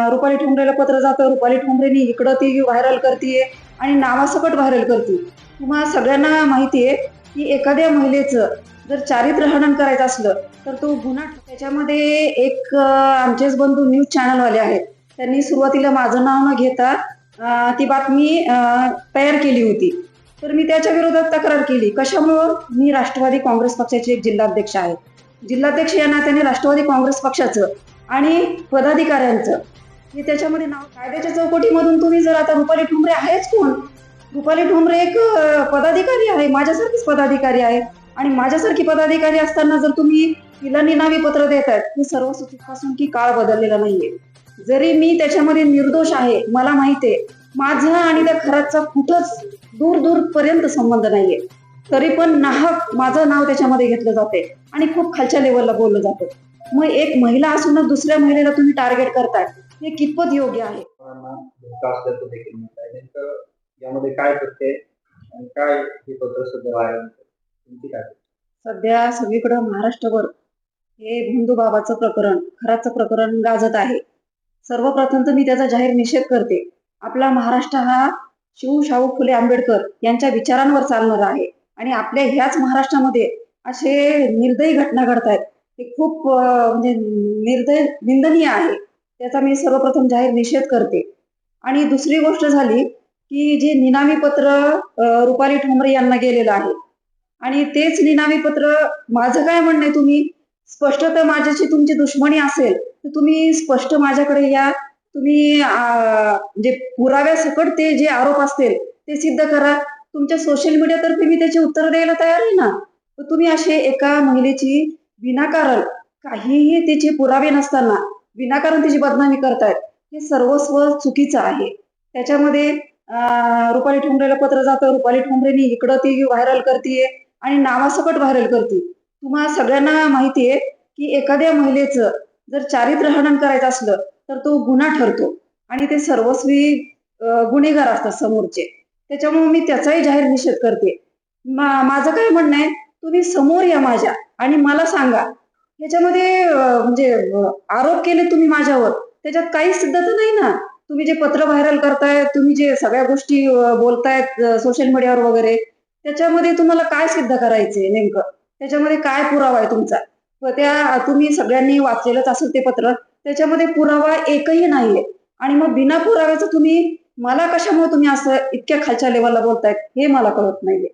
रुपाली ठोंबरेला पत्र जातं, रुपाली ठोंबरेनी इकडं ती व्हायरल करतीये आणि नावासकट व्हायरल करते. तुम्हा सगळ्यांना माहिती आहे की एखाद्या महिलेचं जर चारित्र्य हनन करायचं असलं तर तो गुन्हा त्याच्यामध्ये एक आमचेच बंधू न्यूज चॅनलवाले आहेत, त्यांनी सुरुवातीला माझं नाव न घेता ती बातमी तयार केली होती. तर मी त्याच्या विरोधात तक्रार केली. कशामुळं? मी राष्ट्रवादी काँग्रेस पक्षाचे एक जिल्हाध्यक्ष आहे. जिल्हाध्यक्ष या नात्याने राष्ट्रवादी काँग्रेस पक्षाचं आणि पदाधिकाऱ्यांचं हे त्याच्यामध्ये नाव कायद्याच्या चौकटीमधून तुम्ही जर आता रुपाली ठोंबरे आहेच कोण? रुपाली ठोंबरे एक पदाधिकारी आहे, माझ्यासारखीच पदाधिकारी आहे आणि माझ्यासारखी पदाधिकारी असताना जर तुम्ही तिला निनावी पत्र देतायत, हे सर्व चुकीपासून की काळ बदललेला नाहीये. जरी मी त्याच्यामध्ये निर्दोष आहे, मला माहिती आहे माझं आणि त्या खराचा कुठंच दूर दूर पर्यंत संबंध नाहीये, तरी पण नाहक माझं नाव त्याच्यामध्ये घेतलं जाते आणि खूप खालच्या लेवलला बोललं जातं. मग एक महिला असूनच दुसऱ्या महिलेला तुम्ही टार्गेट करताय, हे कितपत योग्य आहे? यामध्ये काय करते आणि काय हे पत्र सध्या व्हायरल तुमची काय? सध्या सगळीकडे महाराष्ट्रभर हे बंधू बाबाचं प्रकरण, खराचं प्रकरण गाजत आहे. सर्वप्रथम तर मी त्याचा जाहीर निषेध करते. आपला महाराष्ट्र हा शाहू फुले आंबेडकर यांच्या विचारांवर चालणारा आहे आणि आपल्या ह्याच महाराष्ट्रामध्ये असे निर्दयी घटना घडतायत, हे खूप म्हणजे निंदनीय आहे. त्याचा मी सर्वप्रथम जाहीर निषेध करते. आणि दुसरी गोष्ट झाली की जे निनावी पत्र रुपाली ठोंबरे यांना गेलेलं आहे आणि तेच निनावी पत्र, माझं काय म्हणणं आहे, तुम्ही स्पष्ट तर माझ्याशी तुमची दुश्मनी असेल तर तुम्ही स्पष्ट माझ्याकडे या, तुम्ही जे पुराव्यासकट ते जे आरोप असतील ते सिद्ध करा. तुमच्या सोशल मीडियातर्फे मी त्याची उत्तर द्यायला तयार आहे ना. तर तुम्ही असे एका महिलेची विनाकारण, काहीही तिचे पुरावे नसताना विनाकारण तिची बदनामी करतायत, हे सर्वस्व चुकीचं आहे. त्याच्यामध्ये रुपाली ठोंबरेला पत्र जातं, रुपाली ठोंबरेनी इकडं ती व्हायरल करतीये आणि नावासकट व्हायरल करते. तुम्हा सगळ्यांना माहिती आहे की एखाद्या महिलेचं जर चारित्र्य हनन करायचं असलं तर तो गुन्हा ठरतो आणि ते सर्वस्वी गुन्हेगार असतात समोरचे. त्याच्यामुळे मी त्याचाही जाहीर निषेध करते. माझं काय म्हणणं आहे, तुम्ही समोर या माझ्या आणि मला सांगा, ह्याच्यामध्ये म्हणजे आरोप केले तुम्ही माझ्यावर, त्याच्यात काही सिद्धता नाही ना. तुम्ही जे पत्र व्हायरल करताय, तुम्ही जे सगळ्या गोष्टी बोलतायत सोशल मीडियावर वगैरे, त्याच्यामध्ये तुम्हाला काय सिद्ध करायचंय नेमकं? त्याच्यामध्ये काय पुरावा आहे तुमचा? त्या तुम्ही सगळ्यांनी वाचलेलंच असेल ते पत्र, त्याच्यामध्ये पुरावा एकही नाहीये आणि मग बिना पुराव्याचं तुम्ही मला कशामुळे तुम्ही असं इतक्या खालच्या लेवलला बोलतायत, हे मला कळत नाहीये.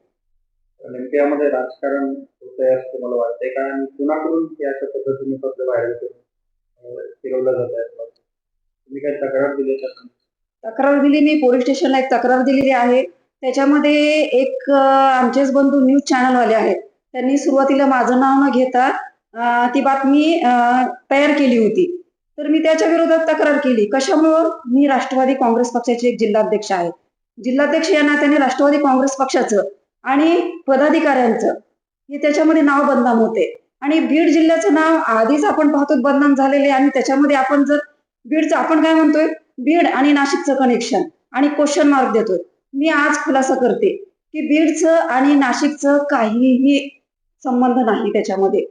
नेमके यामध्ये राजकारण होतंय असं तुम्हाला वाटतंय का? आणि कुणाकडून हे अशा पद्धतीने पत्र व्हायरल करून फिरवलं जात आहे? तुम्ही काय तक्रार दिली का? तक्रार दिली, मी पोलीस स्टेशनला एक तक्रार दिलेली आहे. त्याच्यामध्ये एक आमचेच बंधू न्यूज चॅनलवाले आहेत, त्यांनी सुरुवातीला माझं नाव न घेता ती बातमी तयार केली होती. तर मी त्याच्या विरोधात तक्रार केली. कशामुळं? मी राष्ट्रवादी काँग्रेस पक्षाचे एक जिल्हाध्यक्ष आहे. जिल्हाध्यक्ष या नात्याने राष्ट्रवादी काँग्रेस पक्षाचं आणि पदाधिकाऱ्यांचं हे त्याच्यामध्ये नाव बदनाम होते आणि बीड जिल्ह्याचं नाव आधीच आपण पाहतो बदनाम झालेले आणि त्याच्यामध्ये आपण जर बीडचं, आपण काय म्हणतोय, बीड आणि नाशिकचं कनेक्शन आणि क्वेश्चन मार्क देतोय. मी आज खुलासा करते की बीडचं आणि नाशिकचं काहीही संबंध नाही त्याच्यामध्ये.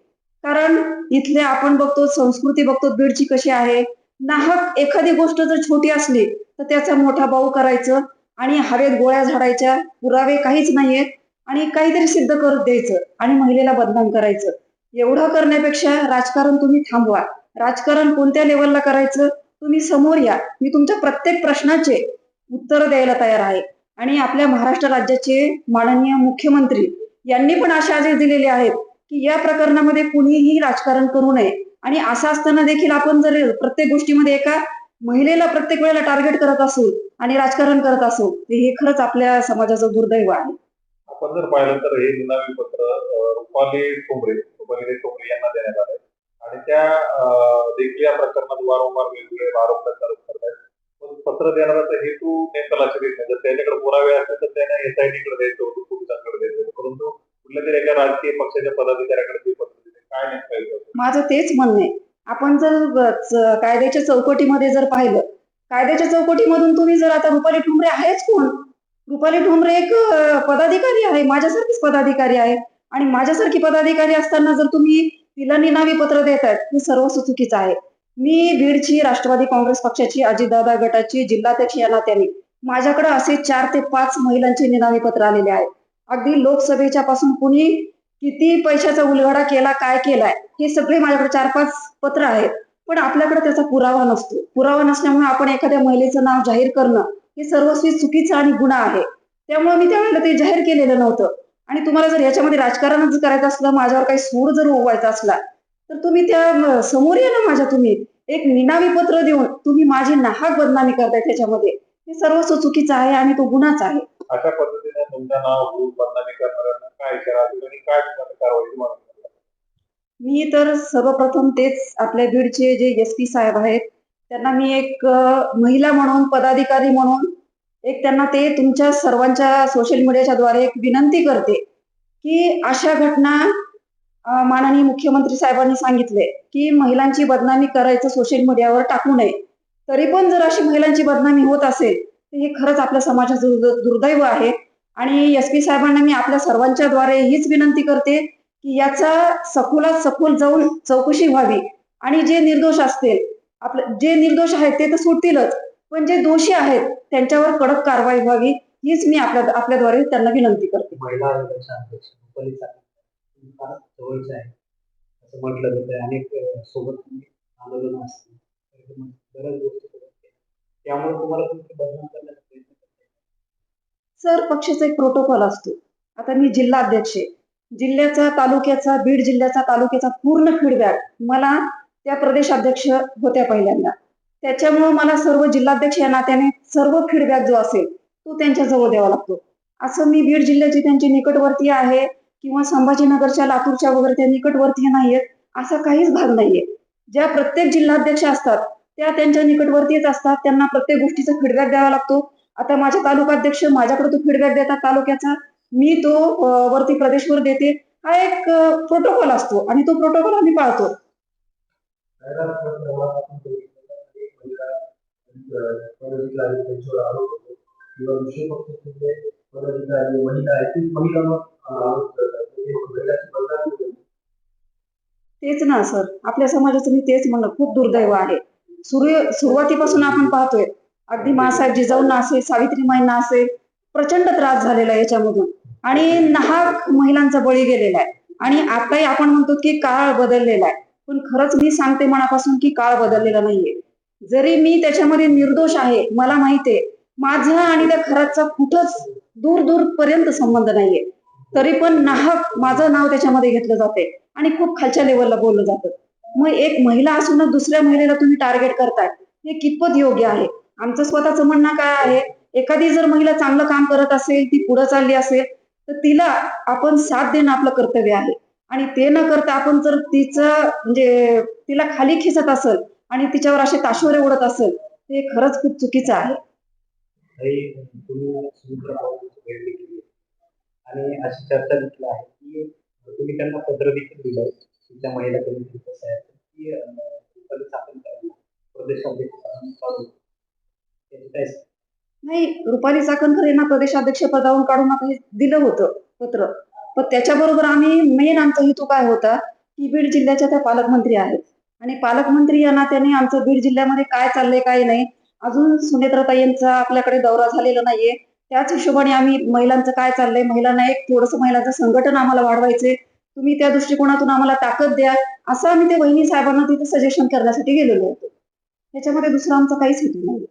कारण इथले आपण बघतो, संस्कृती बघतो बीडची कशी आहे. नाहक एखादी गोष्ट जर छोटी असली तर त्याचा मोठा बाऊ करायचं आणि हवेत गोळ्या झाडायच्या, पुरावे काहीच नाहीयेत आणि काहीतरी सिद्ध करत द्यायचं आणि महिलेला बदनाम करायचं. एवढं करण्यापेक्षा राजकारण तुम्ही थांबवा. राजकारण कोणत्या लेवलला करायचं तुम्ही समोर या. मी तुमच्या प्रत्येक प्रश्नाचे उत्तर द्यायला तयार आहे आणि आपल्या महाराष्ट्र राज्याचे माननीय मुख्यमंत्री यांनी पण असे आदेश दिलेले आहेत की या प्रकरणामध्ये कुणीही राजकारण करू नये. आणि असं असताना देखील आपण जर प्रत्येक गोष्टीमध्ये एका महिलेला प्रत्येक वेळेला टार्गेट करत असू आणि राजकारण करत असू, तर हे खरंच आपल्या समाजाचं दुर्दैव आहे. आपण जर पाहिलं तर हे निनावी पत्र रुपाली ठोंबरे यांना देण्यात आले आणि त्या देखील या प्रकरणात वारंवार वेगवेगळे आरोप प्रत्यारोप करतात. पण पत्र देणारा हेतू नेमका लक्षात येत नाही. जर त्याच्याकडे पुरावे असेल तर त्याने SIT देतो, पोलिसांकडे देतो, परंतु कुठल्या तरी एका राजकीय पक्षाच्या पदाधिकाऱ्याकडे ते पत्र देते. काय नेमकं? माझं तेच म्हणणं आहे. आपण जर कायद्याच्या चौकटीमध्ये जर पाहिलं, कायद्याच्या चौकटीमधून तुम्ही जर आता रुपाली ठोंबरे आहेच कोण? रुपाली ठोंबरे एक पदाधिकारी आहे, माझ्यासारखीच पदाधिकारी आहे आणि माझ्यासारखी पदाधिकारी असताना जर तुम्ही तिला निनावी पत्र देतायत, हे सर्व चुकीचं आहे. मी बीडची राष्ट्रवादी काँग्रेस पक्षाची अजितदादा गटाची जिल्हाध्यक्ष या नात्याने माझ्याकडे असे 4 ते 5 महिलांचे निनावी पत्र आलेले आहे. अगदी लोकसभेच्या पासून कुणी किती पैशाचा उलगडा केला, काय केलाय, हे सगळे माझ्याकडे 4-5 पत्र आहेत. पण आपल्याकडे त्याचा पुरावा नसतो. पुरावा नसल्यामुळे आपण एखाद्या महिलेचं नाव जाहीर करणं हे सर्वस्वी चुकीचं आणि गुन्हा आहे. त्यामुळे मी त्यावेळेला ते जाहीर केलेलं नव्हतं. आणि तुम्हाला जर याच्यामध्ये राजकारणच करायचं असलं, माझ्यावर काही सूड जर उगवायचा असला, तर तुम्ही समोर या ना माझ्या तुम्ही. एक निनावी पत्र देऊन तुम्ही माझी नाहक बदनामी करताय त्याच्यामध्ये. हे सर्वस्व चुकीचं आहे आणि तो गुन्हाच आहे. अशा पद्धतीने तुमचं नाव घेऊन बदनामी करणाऱ्यांना काय इशारा असेल आणि काय तुम्हाला कारवाई तुम्हाला करावी लागेल? मी तर सर्वप्रथम तेच आपल्या बीडचे जे एस-पी साहेब आहेत, त्यांना मी एक महिला म्हणून, पदाधिकारी म्हणून एक त्यांना ते तुमच्या सर्वांच्या सोशल मीडियाच्या द्वारे एक विनंती करते, की अशा घटना माननीय मुख्यमंत्री साहेबांनी सांगितले, की महिलांची बदनामी करायचं सोशल मीडियावर टाकू नये. तरी पण जर अशी महिलांची बदनामी होत असेल, तर हे खरंच आपल्या समाजाचं दुर्दैव आहे. आणि एस-पी साहेबांना मी आपल्या सर्वांच्या द्वारे हीच विनंती करते, की याचा सखोलात सखोल जाऊन चौकशी व्हावी आणि जे निर्दोष असतील, जे निर्दोष आहेत ते तर सुटतीलच, पण जे दोषी आहेत त्यांच्यावर कडक कारवाई व्हावी, हीच मी आपल्याद्वारे त्यांना विनंती करते. महिला आयोगाच्या अध्यक्ष रुपाली चाकणकर फार जवळचे आहे असं म्हटलं जातं. अनेक सोबत तुम्ही आंदोलन असतील बऱ्याच गोष्टी सोबत केल्या. त्यामुळे तुम्हाला तुमची बदनाम करण्याचा प्रयत्न करते. सर, पक्षाचा एक प्रोटोकॉल असतो. आता मी जिल्हाध्यक्ष आहे. जिल्ह्याचा, तालुक्याचा, बीड जिल्ह्याचा, तालुक्याचा पूर्ण फीडबॅक मला त्या प्रदेशाध्यक्ष होत्या पहिल्यांदा. त्याच्यामुळं मला सर्व जिल्हाध्यक्ष या नात्याने सर्व फीडबॅक जो असेल, तो त्यांच्याजवळ द्यावा लागतो. असं मी बीड जिल्ह्याची त्यांची निकटवर्तीय आहे किंवा संभाजीनगरच्या, लातूरच्या वगैरे त्या निकटवर्तीय नाहीयेत, असा काहीच भाग नाहीये. ज्या प्रत्येक जिल्हाध्यक्ष असतात, त्या त्यांच्या निकटवर्तीयच असतात. त्यांना प्रत्येक गोष्टीचा फीडबॅक द्यावा लागतो. आता माझे तालुकाध्यक्ष माझ्याकडे तो फीडबॅक देतात तालुक्याचा, मी तो वरती प्रदेशवर देते. हा एक प्रोटोकॉल असतो आणि तो प्रोटोकॉल आम्ही पाळतो. महिला प्रवर्गात आपण बघितलं तर एक महिला पदाधिकारी त्यांच्यावर आरोप होतो किंवा दुसरे पक्षाचे पदाधिकारी महिला आहे तीच महिलांवर आरोप करतात. ते महिलाची बदनामी होते. तेच ना सर, आपल्या समाजाचं मी तेच म्हणलं, खूप दुर्दैव आहे. सुरुवातीपासून आपण पाहतोय, अगदी माँसाहेब जिजाऊंना असेल, सावित्रीमाईंना असेल, प्रचंड त्रास झालेला आहे याच्यामधून आणि नाहक महिलांचा बळी गेलेला आहे. आणि आताही आपण म्हणतो की काळ बदललेला आहे, पण खरंच मी सांगते मनापासून की काळ बदललेला नाहीये. जरी मी त्याच्यामध्ये निर्दोष आहे, मला माहिती आहे, माझा आणि त्या खराचा कुठंच दूर दूर पर्यंत संबंध नाहीये, तरी पण नाहक माझं नाव त्याच्यामध्ये घेतलं जाते आणि खूप खालच्या लेवलला बोललं जातं. मग एक महिला असूनच दुसऱ्या महिलेला तुम्ही टार्गेट करताय, हे कितपत योग्य आहे? आमचं स्वतःचं म्हणणं काय आहे, एखादी जर महिला चांगलं काम करत असेल, ती पुढे चालली असेल, तर तिला आपण साथ देणं आपलं कर्तव्य आहे. आणि ते न करता आपण जर तिचं म्हणजे तिला खाली खेचत असेल आणि तिच्यावर असे ताशोरे ओढत असेल, ते खरंच खूप चुकीचं आहे. काही तुम्ही सुमित्रा पवारांची भेट देखील घेतली आणि अशी चर्चा देखील आहे की तुम्ही त्यांना पत्र देखील दिलंय तुमच्या महिला कमिटी कसं आहे की रुपाली चाकणकरांना प्रदेशाध्यक्ष काढून त्याची काय नाही, रुपाली चाकणकर यांना प्रदेशाध्यक्ष पदावरून काढून आपण दिलं होतं पत्र. पण त्याच्याबरोबर आम्ही मेन आमचा हेतू काय होता, की बीड जिल्ह्याच्या त्या पालकमंत्री आहेत आणि पालकमंत्री या नात्याने आमचं बीड जिल्ह्यामध्ये काय चाललंय काय नाही, अजून सुनेत्राताईंचा आपल्याकडे दौरा झालेला नाहीये. त्याच हिशोबाने आम्ही महिलांचं काय चाललंय, महिलांना एक थोडंसं महिलांचं संघटन आम्हाला वाढवायचे, तुम्ही त्या दृष्टिकोनातून आम्हाला ताकद द्या, असं आम्ही ते वहिनी साहेबांना तिथे सजेशन करण्यासाठी गेलेलो होतो. त्याच्यामध्ये दुसरा आमचा काहीच हेतू नाही.